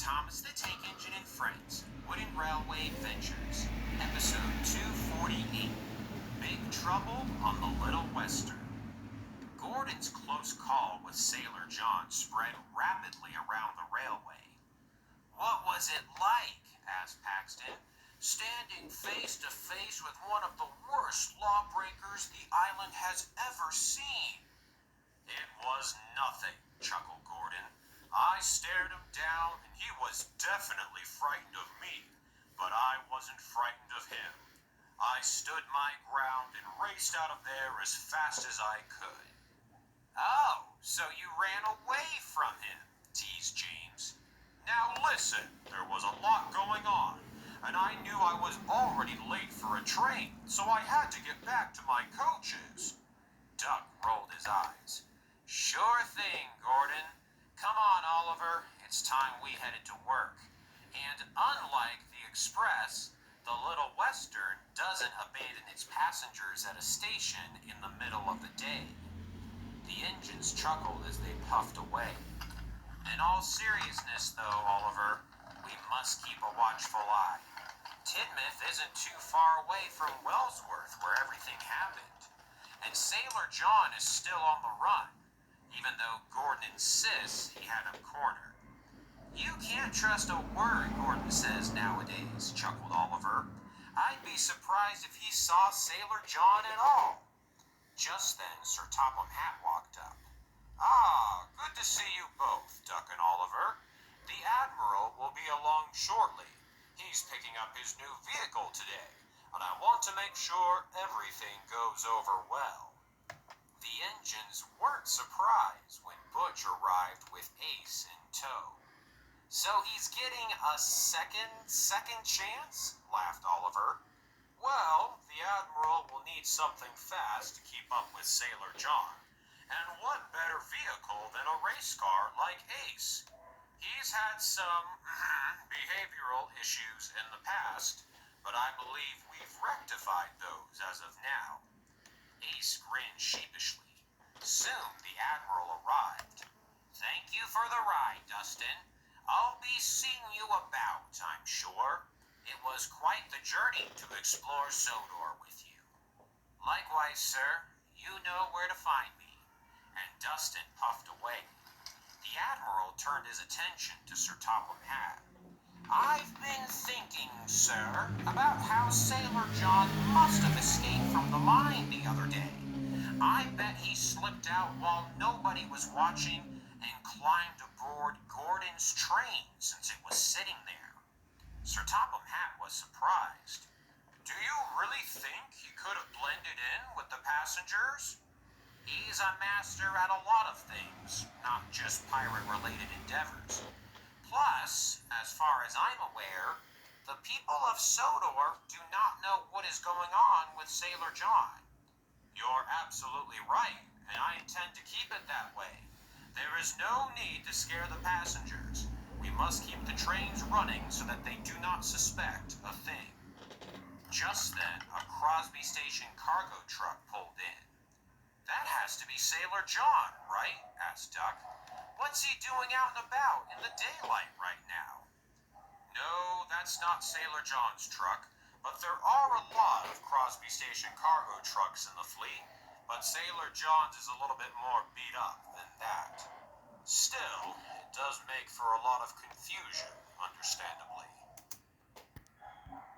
Thomas the Tank Engine and Friends, Wooden Railway Adventures, Episode 248, Big Trouble on the Little Western. Gordon's close call with Sailor John spread rapidly around the railway. "What was it like?" asked Paxton, "standing face to face with one of the worst lawbreakers the island has ever seen?" "It was nothing," chuckled Gordon. "I stared him down, and he was definitely frightened of me, but I wasn't frightened of him. I stood my ground and raced out of there as fast as I could." "Oh, so you ran away from him," teased James. "Now listen, there was a lot going on, and I knew I was already late for a train, so I had to get back to my coaches." Duck rolled his eyes. "Sure thing, Gordon. Come on, Oliver. It's time we headed to work. And unlike the Express, the Little Western doesn't abandon its passengers at a station in the middle of the day." The engines chuckled as they puffed away. "In all seriousness, though, Oliver, we must keep a watchful eye. Tidmouth isn't too far away from Wellsworth, where everything happened. And Sailor John is still on the run, even though Gordon insists he had him cornered." "You can't trust a word Gordon says nowadays," chuckled Oliver. "I'd be surprised if he saw Sailor John at all." Just then Sir Topham Hatt walked up. "Ah, good to see you both, Duck and Oliver. The Admiral will be along shortly. He's picking up his new vehicle today, and I want to make sure everything goes over well." The engines weren't surprised when Butch arrived with Ace in tow. "So he's getting a second chance?" laughed Oliver. "Well, the Admiral will need something fast to keep up with Sailor John. And what better vehicle than a race car like Ace? He's had some behavioral issues in the past, but I believe we've rectified those as of now." Ace grinned sheepishly. Soon the Admiral arrived. "Thank you for the ride, Dustin. I'll be seeing you about, I'm sure. It was quite the journey to explore Sodor with you." "Likewise, sir. You know where to find me." And Dustin puffed away. The Admiral turned his attention to Sir Topham Hatt. "I've been thinking, sir, about how Sailor John must have escaped from the mine the other day. I bet he slipped out while nobody was watching and climbed aboard Gordon's train since it was sitting there." Sir Topham Hatt was surprised. "Do you really think he could have blended in with the passengers?" "He's a master at a lot of things, not just pirate-related endeavors. Plus, as far as I'm aware, the people of Sodor do not know what is going on with Sailor John." "You're absolutely right, and I intend to keep it that way. There is no need to scare the passengers. We must keep the trains running so that they do not suspect a thing." Just then, a Crosby Station cargo truck pulled in. "That has to be Sailor John, right?" asked Duck. "What's he doing out and about in the daylight right now?" "No, that's not Sailor John's truck, but there are a lot of Crosby Station cargo trucks in the fleet, but Sailor John's is a little bit more beat up than that. Still, it does make for a lot of confusion, understand?"